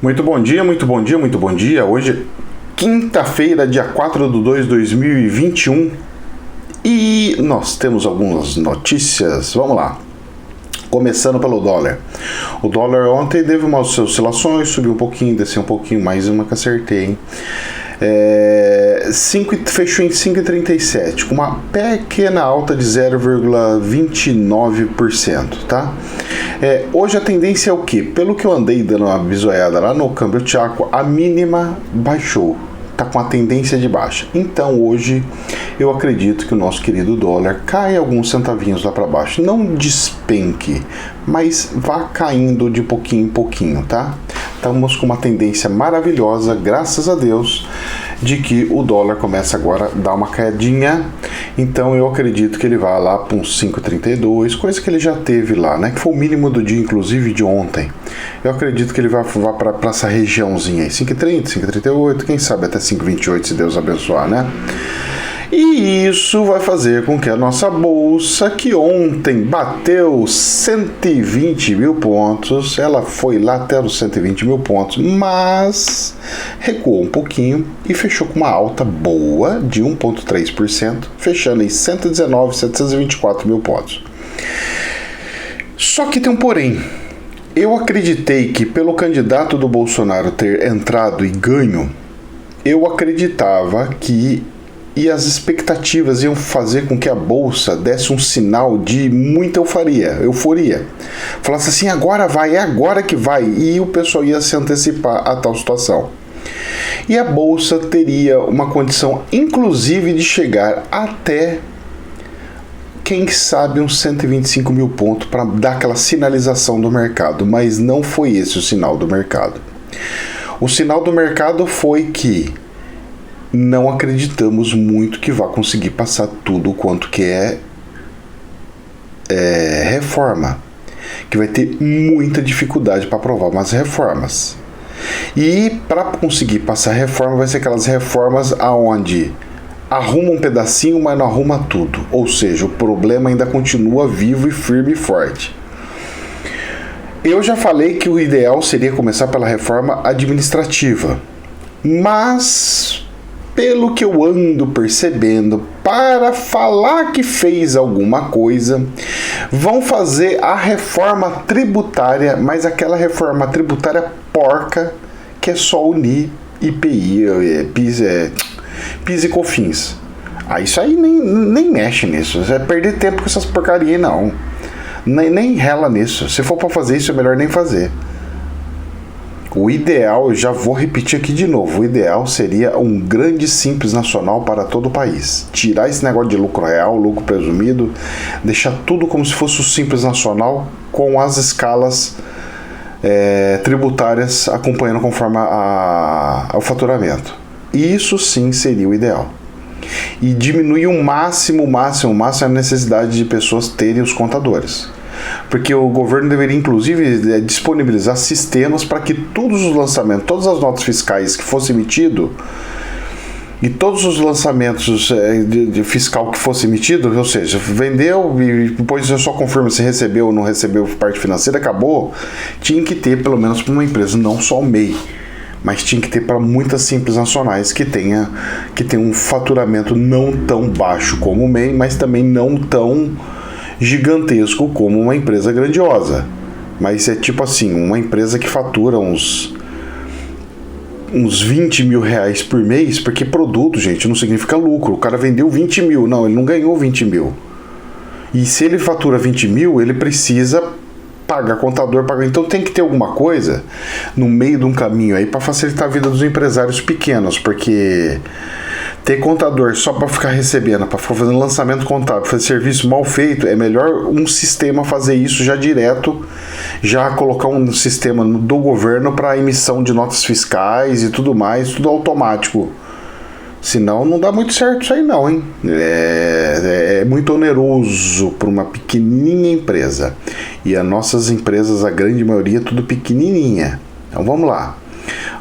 Muito bom dia, muito bom dia, muito bom dia. Hoje é quinta-feira, dia 4/2/2021 e nós temos algumas notícias. Vamos lá. Começando pelo dólar. O dólar ontem teve umas oscilações, subiu um pouquinho, desceu um pouquinho, mais uma que acertei, hein? Fechou em 5,37, com uma pequena alta de 0,29%, tá? Hoje a tendência é o quê? Pelo que eu andei dando uma bisoiada lá no câmbio Chaco, a mínima baixou, tá com a tendência de baixa. Então hoje eu acredito que o nosso querido dólar cai alguns centavinhos lá para baixo, não despenque, mas vá caindo de pouquinho em pouquinho, tá? Estamos com uma tendência maravilhosa, graças a Deus, de que o dólar começa agora a dar uma caidinha. Então eu acredito que ele vai lá para uns 5,32, coisa que ele já teve lá, né? Que foi o mínimo do dia, inclusive de ontem. Eu acredito que ele vai para essa regiãozinha aí, 5,30, 5,38, quem sabe até 5,28, se Deus abençoar, né? E isso vai fazer com que a nossa bolsa, que ontem bateu 120 mil pontos, ela foi lá até os 120 mil pontos, mas recuou um pouquinho e fechou com uma alta boa de 1,3%, fechando em 119.724 mil pontos. Só que tem um porém. Eu acreditei que pelo candidato do Bolsonaro ter entrado e ganho, eu acreditava que as expectativas iam fazer com que a bolsa desse um sinal de muita euforia. Falasse assim, agora vai, é agora que vai. E o pessoal ia se antecipar a tal situação. E a bolsa teria uma condição, inclusive, de chegar até, quem sabe, uns 125 mil pontos para dar aquela sinalização do mercado. Mas não foi esse o sinal do mercado. O sinal do mercado foi que não acreditamos muito que vá conseguir passar tudo quanto que é reforma, que vai ter muita dificuldade para aprovar umas reformas. E para conseguir passar reforma, vai ser aquelas reformas aonde arruma um pedacinho, mas não arruma tudo. Ou seja, o problema ainda continua vivo e firme e forte. Eu já falei que o ideal seria começar pela reforma administrativa, mas pelo que eu ando percebendo, para falar que fez alguma coisa, vão fazer a reforma tributária, mas aquela reforma tributária porca, que é só unir IPI, PIS e COFINS. Isso aí nem mexe nisso, é perder tempo com essas porcarias, não. Nem rela nisso. Se for para fazer isso, é melhor nem fazer. O ideal, eu já vou repetir aqui de novo, o ideal seria um grande Simples Nacional para todo o país. Tirar esse negócio de lucro real, lucro presumido, deixar tudo como se fosse o Simples Nacional com as escalas tributárias acompanhando conforme o faturamento. Isso sim seria o ideal. E diminuir o máximo a necessidade de pessoas terem os contadores. Porque o governo deveria, inclusive, disponibilizar sistemas para que todos os lançamentos, todas as notas fiscais que fossem emitido e todos os lançamentos de fiscal que fosse emitido, ou seja, vendeu e depois eu só confirmo se recebeu ou não recebeu parte financeira, acabou, tinha que ter pelo menos para uma empresa, não só o MEI, mas tinha que ter para muitas Simples Nacionais que tenha um faturamento não tão baixo como o MEI, mas também não tão gigantesco como uma empresa grandiosa. Mas é tipo assim, uma empresa que fatura uns 20 mil reais por mês, porque produto, gente, não significa lucro. O cara vendeu 20 mil, não, ele não ganhou 20 mil. E se ele fatura 20 mil, ele precisa pagar contador, então tem que ter alguma coisa no meio de um caminho aí para facilitar a vida dos empresários pequenos, porque ter contador só para ficar recebendo, para ficar fazendo lançamento contábil, fazer serviço mal feito, é melhor um sistema fazer isso já direto, já colocar um sistema do governo para emissão de notas fiscais e tudo mais, tudo automático. Senão não dá muito certo isso aí não, hein? É muito oneroso para uma pequenininha empresa. E as nossas empresas, a grande maioria, tudo pequenininha. Então vamos lá.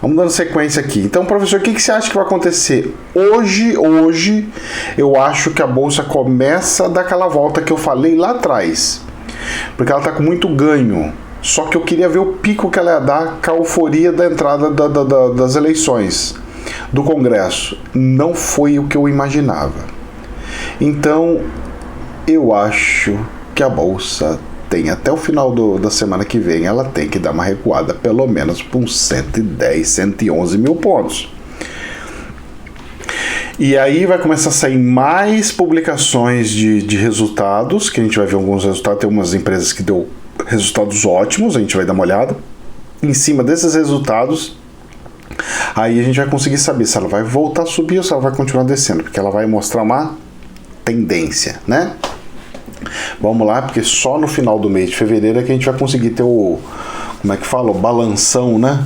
Vamos dando sequência aqui. Então, professor, o que você acha que vai acontecer? Hoje, eu acho que a bolsa começa a dar aquela volta que eu falei lá atrás. Porque ela está com muito ganho. Só que eu queria ver o pico que ela ia dar com a euforia da entrada das eleições do Congresso. Não foi o que eu imaginava. Então, eu acho que a Bolsa tem até o final da semana que vem, ela tem que dar uma recuada pelo menos para uns 110, 111 mil pontos. E aí vai começar a sair mais publicações de resultados, que a gente vai ver alguns resultados. Tem umas empresas que deu resultados ótimos, a gente vai dar uma olhada. Em cima desses resultados, aí a gente vai conseguir saber se ela vai voltar a subir ou se ela vai continuar descendo, porque ela vai mostrar uma tendência, né? Vamos lá, porque só no final do mês de fevereiro é que a gente vai conseguir ter o, como é que fala, o balanção, né?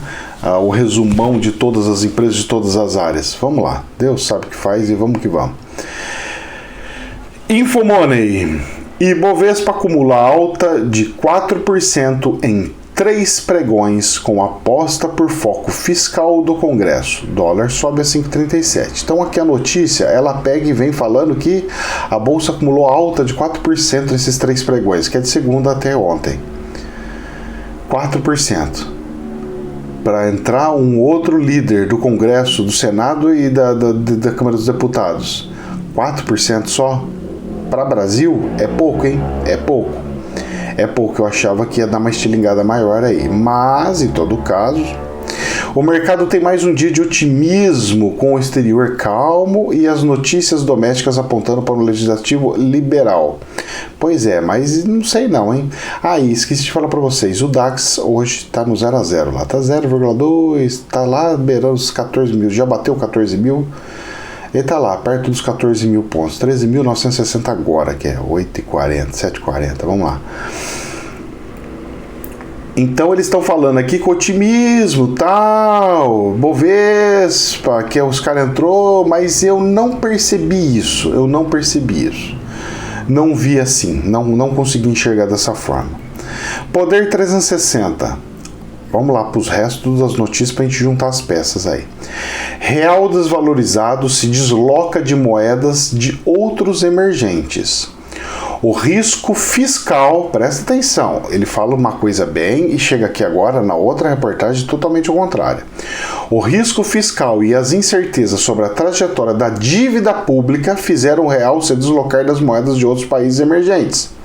O resumão de todas as empresas de todas as áreas. Vamos lá, Deus sabe o que faz e vamos que vamos. Infomoney. Ibovespa acumula alta de 4% em 3 pregões com aposta por foco fiscal do Congresso. Dólar sobe a 5,37. Então aqui a notícia, ela pega e vem falando que a Bolsa acumulou alta de 4% nesses 3 pregões, que é de segunda até ontem. 4%. Para entrar um outro líder do Congresso, do Senado e da Câmara dos Deputados. 4% só? Para Brasil é pouco, hein? É pouco. É pouco, eu achava que ia dar uma estilingada maior aí. Mas, em todo caso, o mercado tem mais um dia de otimismo com o exterior calmo e as notícias domésticas apontando para um legislativo liberal. Pois é, mas não sei não, hein? Esqueci de falar para vocês, o DAX hoje está no 0 a 0 lá, tá 0,2, está lá beirando os 14 mil, já bateu 14 mil, ele está lá, perto dos 14 mil pontos, 13.960 agora, que é 8,40, 7,40, vamos lá. Então eles estão falando aqui com otimismo, tal, Bovespa, que os caras entrou, mas eu não percebi isso, Não vi assim, não consegui enxergar dessa forma. Poder 360. Vamos lá para os restos das notícias para a gente juntar as peças aí. Real desvalorizado se desloca de moedas de outros emergentes. O risco fiscal, presta atenção, ele fala uma coisa bem e chega aqui agora na outra reportagem totalmente ao contrário. O risco fiscal e as incertezas sobre a trajetória da dívida pública fizeram o real se deslocar das moedas de outros países emergentes.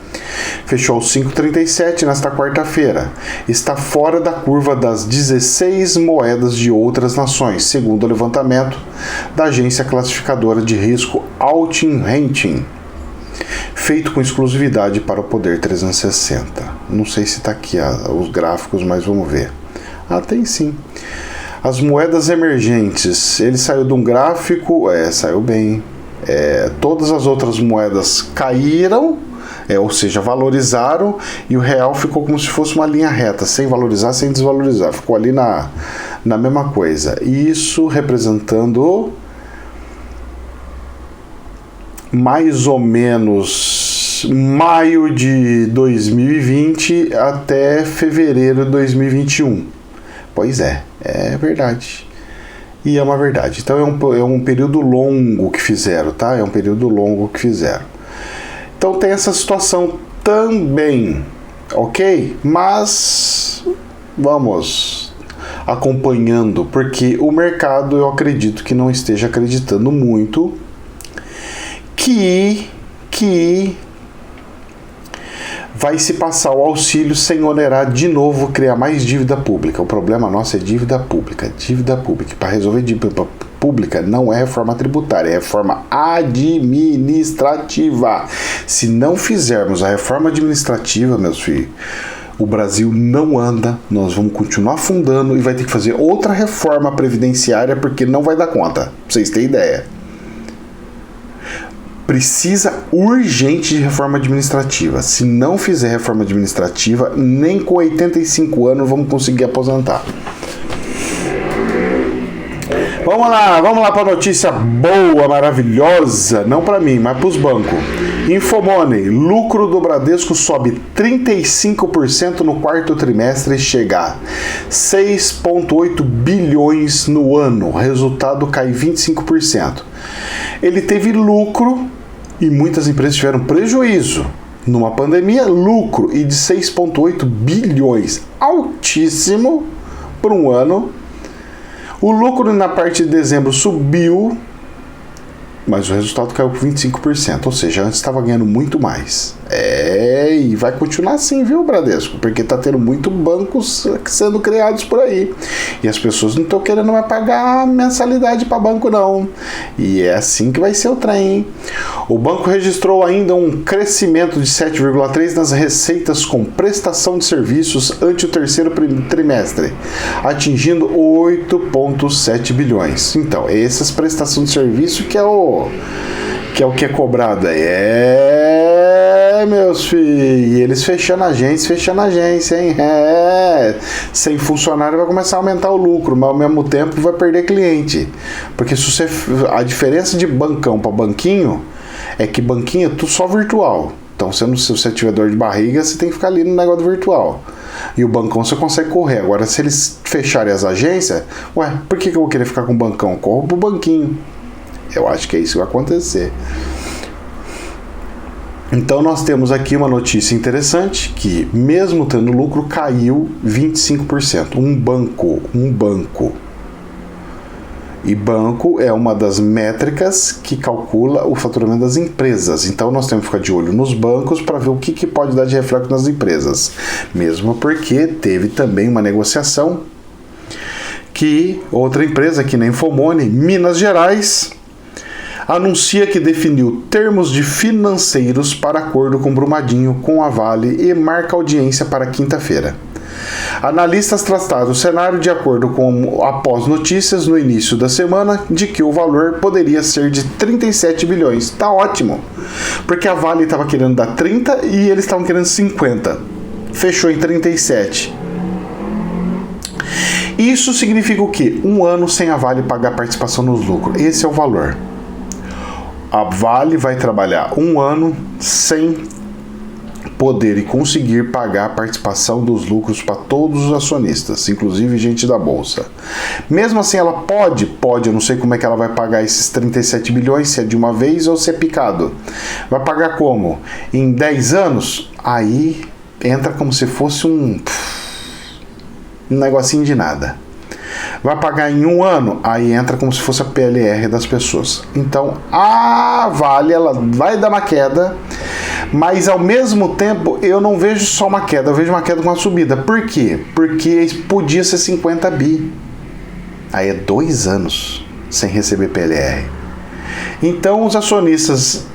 Fechou 5,37 nesta quarta-feira. Está fora da curva das 16 moedas de outras nações, segundo o levantamento da agência classificadora de risco Altin Rating, feito com exclusividade para o Poder 360. Não sei se está aqui os gráficos, mas vamos ver. Tem sim. As moedas emergentes, ele saiu de um gráfico, saiu bem. Todas as outras moedas caíram, ou seja, valorizaram, e o real ficou como se fosse uma linha reta, sem valorizar, sem desvalorizar. Ficou ali na mesma coisa. Isso representando mais ou menos maio de 2020 até fevereiro de 2021. Pois é verdade. E é uma verdade. Então é um período longo que fizeram, tá? É um período longo que fizeram. Então tem essa situação também, ok? Mas vamos acompanhando, porque o mercado, eu acredito que não esteja acreditando muito que vai se passar o auxílio sem onerar de novo criar mais dívida pública. O problema nosso é dívida pública. Dívida pública. Para resolver dívida pública não é reforma tributária, é reforma administrativa. Se não fizermos a reforma administrativa, meus filhos, o Brasil não anda, nós vamos continuar afundando e vai ter que fazer outra reforma previdenciária porque não vai dar conta. Pra vocês terem ideia. Precisa urgente de reforma administrativa. Se não fizer reforma administrativa, nem com 85 anos vamos conseguir aposentar. Vamos lá para a notícia boa, maravilhosa, não para mim, mas para os bancos. Infomoney, lucro do Bradesco sobe 35% no quarto trimestre e chega a 6,8 bilhões no ano. O resultado cai 25%. Ele teve lucro e muitas empresas tiveram prejuízo. numa pandemia, lucro e de 6,8 bilhões, altíssimo por um ano. O lucro na parte de dezembro subiu, mas o resultado caiu por 25%, ou seja, antes estava ganhando muito mais. E vai continuar assim, viu, Bradesco? Porque tá tendo muito bancos sendo criados por aí. E as pessoas não estão querendo mais pagar mensalidade para banco, não. E é assim que vai ser o trem, hein? O banco registrou ainda um crescimento de 7,3% nas receitas com prestação de serviços ante o terceiro trimestre, atingindo 8,7 bilhões. Então, essas prestações de serviço que é o que é cobrado aí. Meus filhos, e eles fechando a agência, hein? Sem funcionário vai começar a aumentar o lucro, mas ao mesmo tempo vai perder cliente. Porque se você, a diferença de bancão para banquinho é que banquinho é tudo só virtual. Então, se você tiver dor de barriga, você tem que ficar ali no negócio virtual. E o bancão você consegue correr. Agora, se eles fecharem as agências, por que eu vou querer ficar com o bancão? Corro pro banquinho. Eu acho que é isso que vai acontecer. Então nós temos aqui uma notícia interessante, que mesmo tendo lucro, caiu 25%. Um banco. E banco é uma das métricas que calcula o faturamento das empresas. Então nós temos que ficar de olho nos bancos para ver o que pode dar de reflexo nas empresas. Mesmo porque teve também uma negociação que outra empresa, que nem Infomone, Minas Gerais, anuncia que definiu termos de financeiros para acordo com Brumadinho, com a Vale, e marca audiência para quinta-feira. Analistas trataram o cenário de acordo com após notícias no início da semana de que o valor poderia ser de 37 bilhões. Tá ótimo, porque a Vale estava querendo dar 30 e eles estavam querendo 50. Fechou em 37. Isso significa o quê? Um ano sem a Vale pagar participação nos lucros. Esse é o valor. A Vale vai trabalhar um ano sem poder e conseguir pagar a participação dos lucros para todos os acionistas, inclusive gente da Bolsa. Mesmo assim, ela pode, eu não sei como é que ela vai pagar esses 37 bilhões, se é de uma vez ou se é picado. Vai pagar como? Em 10 anos? Aí entra como se fosse um negocinho de nada. Vai pagar em um ano? Aí entra como se fosse a PLR das pessoas. Então, a Vale, ela vai dar uma queda, mas ao mesmo tempo eu não vejo só uma queda, eu vejo uma queda com uma subida. Por quê? Porque podia ser 50 bi. Aí é 2 anos sem receber PLR. Então, os acionistas,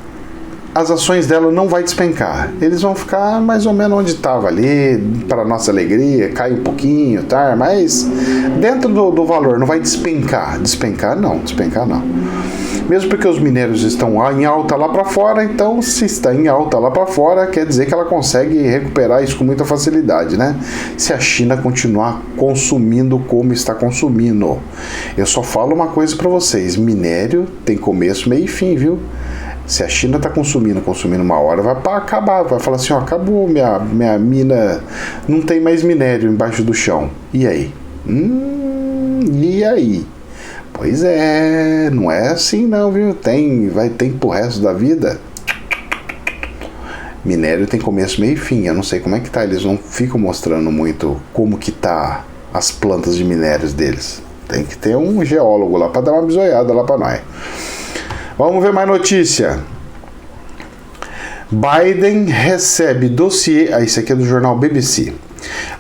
as ações dela não vai despencar. Eles vão ficar mais ou menos onde estava ali, para nossa alegria, cai um pouquinho, tá? Mas dentro do valor, não vai despencar. Despencar não. Mesmo porque os minérios estão em alta lá para fora, então se está em alta lá para fora, quer dizer que ela consegue recuperar isso com muita facilidade, né? Se a China continuar consumindo como está consumindo. Eu só falo uma coisa para vocês, minério tem começo, meio e fim, viu? Se a China está consumindo uma hora, vai acabar, vai falar assim, ó, acabou minha mina, não tem mais minério embaixo do chão. E aí? E aí? Pois é, não é assim não, viu? Vai ter pro resto da vida. Minério tem começo, meio e fim, eu não sei como é que tá, eles não ficam mostrando muito como que tá as plantas de minérios deles. Tem que ter um geólogo lá para dar uma bisoiada lá para nós. Vamos ver mais notícia. Biden recebe dossiê. Isso aqui é do jornal BBC.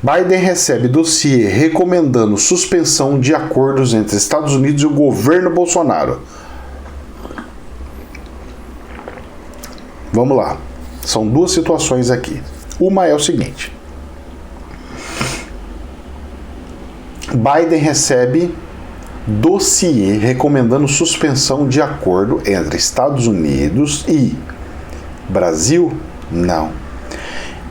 Biden recebe dossiê recomendando suspensão de acordos entre Estados Unidos e o governo Bolsonaro. Vamos lá. São duas situações aqui. Uma é o seguinte. Biden recebe dossiê recomendando suspensão de acordo entre Estados Unidos e Brasil? Não.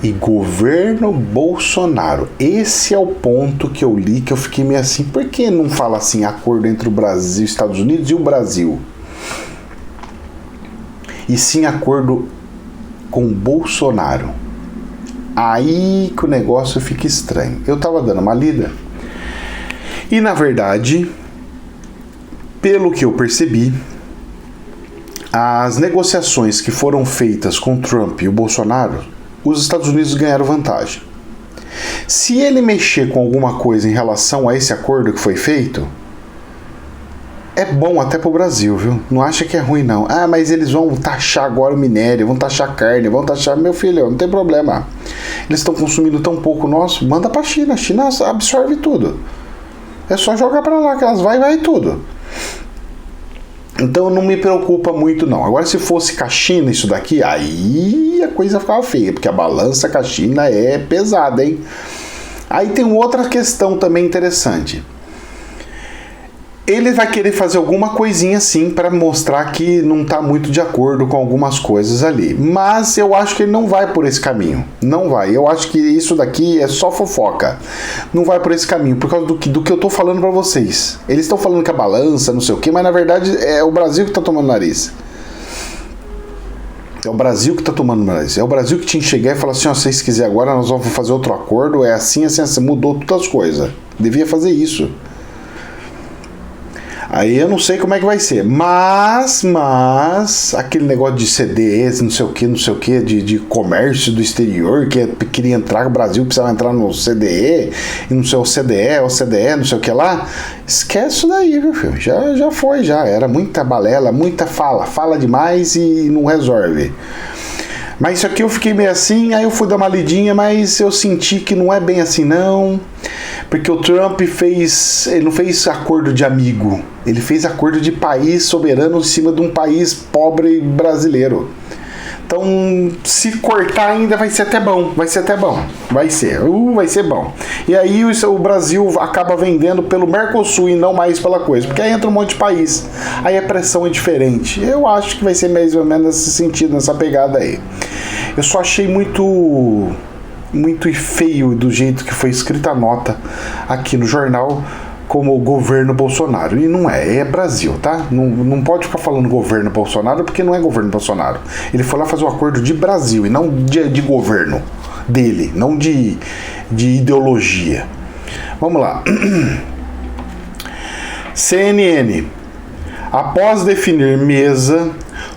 E governo Bolsonaro. Esse é o ponto que eu li, que eu fiquei meio assim, por que não fala assim, acordo entre o Brasil, Estados Unidos e o Brasil? E sim acordo com Bolsonaro. Aí que o negócio fica estranho. Eu tava dando uma lida e, na verdade, pelo que eu percebi, as negociações que foram feitas com Trump e o Bolsonaro, os Estados Unidos ganharam vantagem. Se ele mexer com alguma coisa em relação a esse acordo que foi feito, é bom até pro Brasil, viu? Não acha que é ruim, não. Ah, mas eles vão taxar agora o minério, vão taxar carne, vão taxar... Meu filho, não tem problema. Eles estão consumindo tão pouco nosso, manda pra China. A China absorve tudo. É só jogar pra lá, que elas vai tudo. Então não me preocupa muito, não. Agora, se fosse com a China isso daqui, aí a coisa ficava feia, porque a balança com a China é pesada, hein? Aí tem outra questão também interessante. Ele vai querer fazer alguma coisinha assim para mostrar que não está muito de acordo com algumas coisas ali. Mas eu acho que ele não vai por esse caminho. Não vai. Eu acho que isso daqui é só fofoca. Não vai por esse caminho, por causa do que eu tô falando para vocês. Eles estão falando que a balança, não sei o quê, mas na verdade é o Brasil que está tomando nariz. É o Brasil que está tomando nariz. É o Brasil que tinha que chegar e falar assim, ó, se vocês quiserem agora, nós vamos fazer outro acordo, é assim, mudou todas as coisas. Devia fazer isso. Aí eu não sei como é que vai ser, mas aquele negócio de CDEs, não sei o que, de comércio do exterior, que queria entrar, o Brasil precisava entrar no CDE, e não sei o CDE, não sei o que lá, esquece isso daí, viu, filho? Já foi, era muita balela, muita fala demais e não resolve. Mas isso aqui eu fiquei meio assim, aí eu fui dar uma lidinha, mas eu senti que não é bem assim não, porque o Trump ele não fez acordo de amigo, ele fez acordo de país soberano em cima de um país pobre brasileiro. Então, se cortar ainda vai ser até bom, vai ser bom. E aí o Brasil acaba vendendo pelo Mercosul e não mais pela coisa, porque aí entra um monte de país, aí a pressão é diferente. Eu acho que vai ser mais ou menos nesse sentido, nessa pegada aí. Eu só achei muito feio do jeito que foi escrita a nota aqui no jornal, como o governo Bolsonaro. E não é Brasil, tá? Não pode ficar falando governo Bolsonaro, porque não é governo Bolsonaro. Ele foi lá fazer um acordo de Brasil e não de governo dele, não de ideologia. Vamos lá. CNN. Após definir mesa,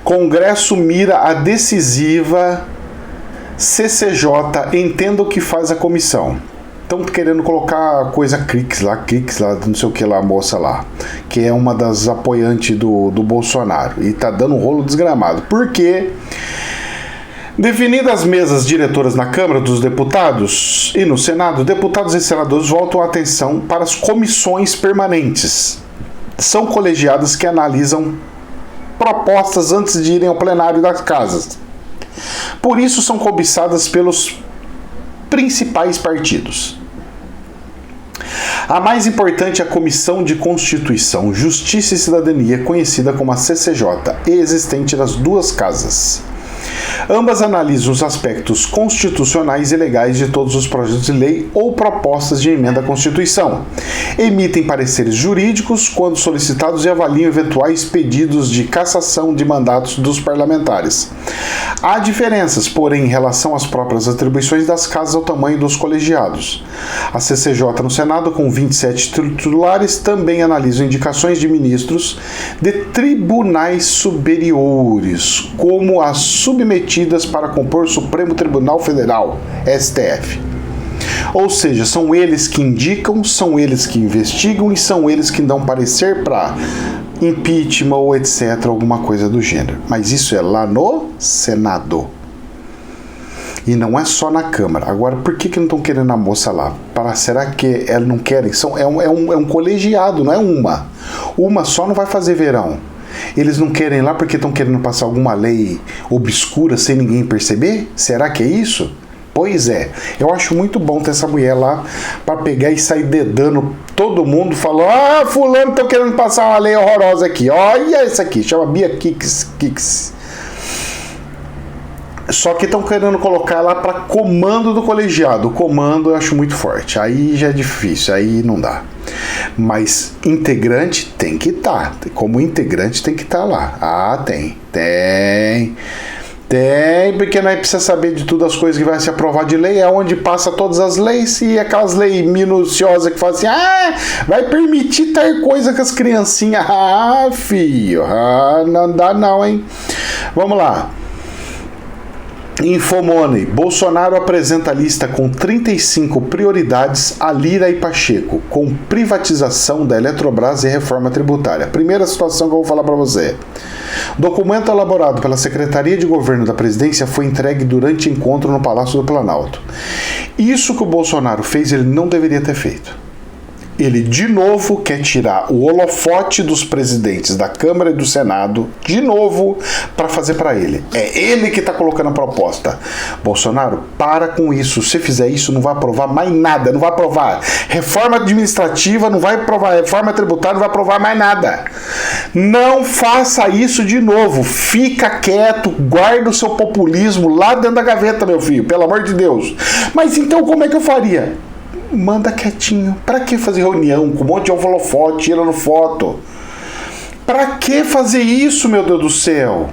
Congresso mira a decisiva CCJ, entenda o que faz a comissão. Estão querendo colocar coisa Crix lá, não sei o que lá, a moça lá, que é uma das apoiantes do Bolsonaro, e tá dando um rolo desgramado. Por quê? Definidas as mesas diretoras na Câmara dos Deputados e no Senado, deputados e senadores voltam a atenção para as comissões permanentes. São colegiadas que analisam propostas antes de irem ao plenário das casas. Por isso são cobiçadas pelos principais partidos. A mais importante é a Comissão de Constituição, Justiça e Cidadania, conhecida como a CCJ, existente nas duas casas. Ambas analisam os aspectos constitucionais e legais de todos os projetos de lei ou propostas de emenda à Constituição. Emitem pareceres jurídicos quando solicitados e avaliam eventuais pedidos de cassação de mandatos dos parlamentares. Há diferenças, porém, em relação às próprias atribuições das casas ao tamanho dos colegiados. A CCJ no Senado, com 27 titulares, também analisa indicações de ministros de tribunais superiores, como as submetidas para compor o Supremo Tribunal Federal, STF. Ou seja, são eles que indicam, são eles que investigam e são eles que dão parecer para impeachment ou etc, alguma coisa do gênero. Mas isso é lá no Senado. E não é só na Câmara. Agora, por que não estão querendo a moça lá? Será que elas não querem? É um colegiado, não é uma. Uma só não vai fazer verão. Eles não querem lá porque estão querendo passar alguma lei obscura sem ninguém perceber? Será que é isso? Pois é, eu acho muito bom ter essa mulher lá para pegar e sair dedando todo mundo, falando, fulano, tô querendo passar uma lei horrorosa aqui, olha essa aqui, chama Bia Kix. Só que estão querendo colocar ela para comando do colegiado. O comando eu acho muito forte, aí já é difícil, aí não dá. Mas integrante tem que estar, como integrante tem que estar lá. Ah, tem. Tem, porque nós precisamos saber de todas as coisas que vai se aprovar de lei, é onde passa todas as leis e aquelas leis minuciosas que falam assim, vai permitir tal coisa com as criancinhas. Filho, não dá não, hein? Vamos lá. Infomoney. Bolsonaro apresenta lista com 35 prioridades a Lira e Pacheco, com privatização da Eletrobras e reforma tributária. Primeira situação que eu vou falar para você. Documento elaborado pela Secretaria de Governo da Presidência foi entregue durante encontro no Palácio do Planalto. Isso que o Bolsonaro fez, ele não deveria ter feito. Ele, de novo, quer tirar o holofote dos presidentes da Câmara e do Senado, de novo, para fazer para ele. É ele que está colocando a proposta. Bolsonaro, para com isso. Se fizer isso, não vai aprovar mais nada. Não vai aprovar reforma administrativa, não vai aprovar reforma tributária, não vai aprovar mais nada. Não faça isso de novo. Fica quieto, guarda o seu populismo lá dentro da gaveta, meu filho, pelo amor de Deus. Mas então, como é que eu faria? Manda quietinho. Pra que fazer reunião com um monte de holofote, tirando foto? Pra que fazer isso, meu Deus do céu?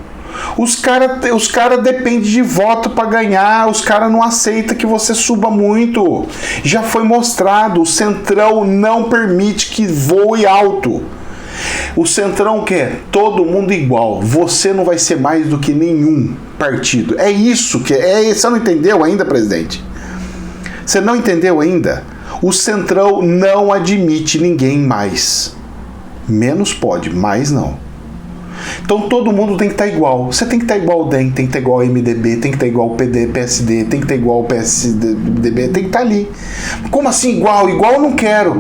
Os cara dependem de voto pra ganhar. Os caras não aceitam que você suba muito. Já foi mostrado. O Centrão não permite que voe alto. O Centrão quer todo mundo igual. Você não vai ser mais do que nenhum partido. É isso que é. Você não entendeu ainda, presidente? Você não entendeu ainda? O Centrão não admite ninguém mais. Menos pode, mais não. Então todo mundo tem que estar igual. Você tem que estar igual ao DEM, tem que estar igual ao MDB, tem que estar igual ao PD, PSD, tem que estar igual ao PSDB, tem que estar ali. Como assim igual? Igual eu não quero.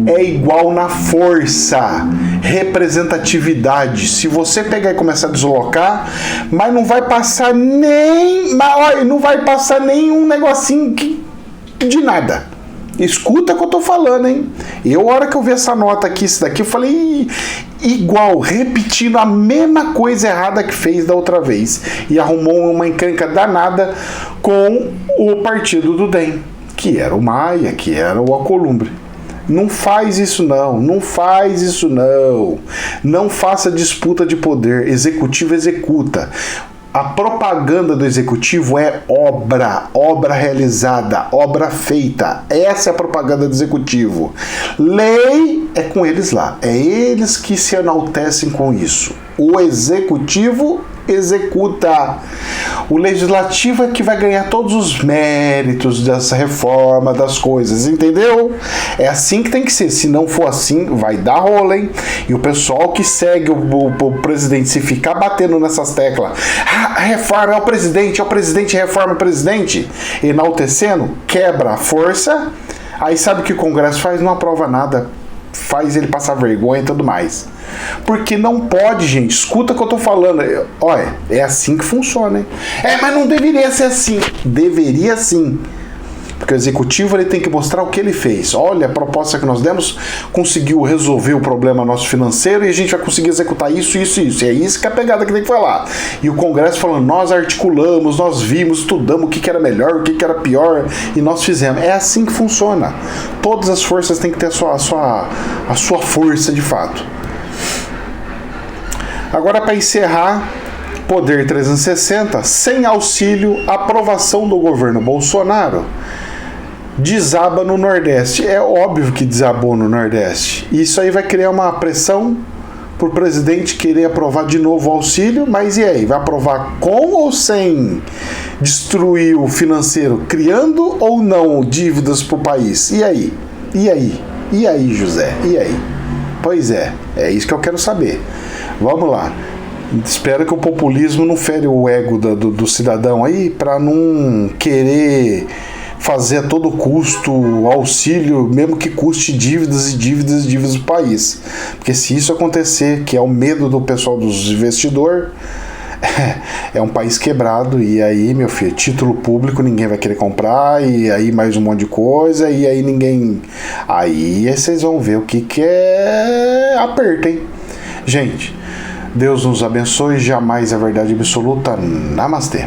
É igual na força, representatividade. Se você pegar e começar a deslocar, mas não vai passar nem um negocinho de nada. Escuta o que eu tô falando, hein? A hora que eu vi essa nota aqui, isso daqui, eu falei igual, repetindo a mesma coisa errada que fez da outra vez. E arrumou uma encrenca danada com o partido do DEM, que era o Maia, que era o Alcolumbre. Não faz isso não, não faz isso não. Não faça disputa de poder, executivo executa. A propaganda do executivo é obra realizada, obra feita. Essa é a propaganda do executivo. Lei é com eles lá, é eles que se enaltecem com isso. O executivo executa. O legislativo é que vai ganhar todos os méritos dessa reforma, das coisas, entendeu? É assim que tem que ser. Se não for assim, vai dar rola, hein? E o pessoal que segue o presidente, se ficar batendo nessas teclas, reforma é o presidente, reforma é o presidente, enaltecendo, quebra a força. Aí sabe o que o Congresso faz? Não aprova nada. Faz ele passar vergonha e tudo mais. Porque não pode, gente. Escuta o que eu tô falando. Olha, é assim que funciona, hein? Mas não deveria ser assim. Deveria sim. Porque o executivo ele tem que mostrar o que ele fez. Olha, a proposta que nós demos conseguiu resolver o problema nosso financeiro e a gente vai conseguir executar isso, isso e isso. E é isso que é a pegada que tem que falar. E o Congresso falando, nós articulamos, nós vimos, estudamos o que era melhor, o que era pior e nós fizemos. É assim que funciona. Todas as forças têm que ter a sua força de fato. Agora, para encerrar, Poder 360, sem auxílio, aprovação do governo Bolsonaro desaba no Nordeste. É óbvio que desabou no Nordeste. Isso aí vai criar uma pressão para o presidente querer aprovar de novo o auxílio, mas e aí? Vai aprovar com ou sem destruir o financeiro, criando ou não dívidas para o país? E aí? E aí? E aí, José? E aí? Pois é isso que eu quero saber. Vamos lá. Espero que o populismo não fere o ego do cidadão aí para não querer fazer a todo custo auxílio, mesmo que custe dívidas e dívidas e dívidas do país. Porque se isso acontecer, que é o medo do pessoal dos investidores, é um país quebrado e aí, meu filho, título público ninguém vai querer comprar e aí mais um monte de coisa e aí ninguém... Aí vocês vão ver o que é aperto, hein? Gente, Deus nos abençoe, jamais a verdade absoluta. Namastê.